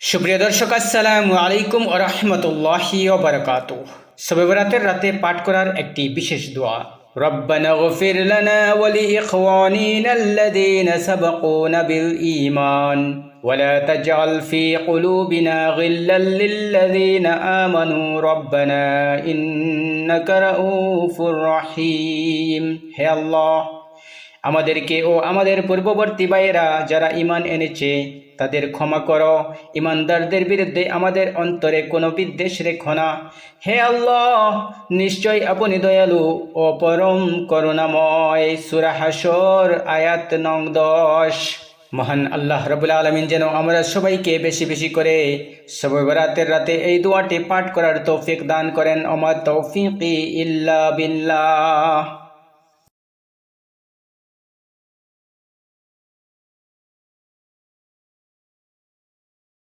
সুপ্রিয় দর্শক, আসসালামু আলাইকুম ওয়া রাহমাতুল্লাহি ওয়া বারাকাতুহু। শবে বরাতের রাতে পাঠ করার একটি বিশেষ দোয়া, রব্বানা গফির লানা ওয়া লিইখওয়ানিনা আল্লাযীনা সাবাকুনা বিল ঈমান ওয়া লা তাজআল ফী কুলুবিনা গিল্লাল লিল্লাযীনা আমানু রব্বানা ইন্নাকা রাউফুর রহিম। হে আল্লাহ, আমাদেরকে ও আমাদের পূর্ববর্তী ভাইয়েরা যারা ঈমান এনেছে তাদের ক্ষমা করো। ঈমানদারদের বিরুদ্ধে আমাদের অন্তরে কোনো বিদ্বেষ রেখো না। হে আল্লাহ, নিশ্চয় আপনি দয়ালু ও পরম করুণাময়। সূরা হাশর আয়াত নং 10। মহান আল্লাহ রাব্বুল আলামিন যেন আমরা সবাইকে বেশি বেশি করে শবে বরাতের রাতে এই দোয়াটি পাঠ করার তৌফিক দান করেন। ওমা তৌফিকি ইল্লা বিল্লাহ।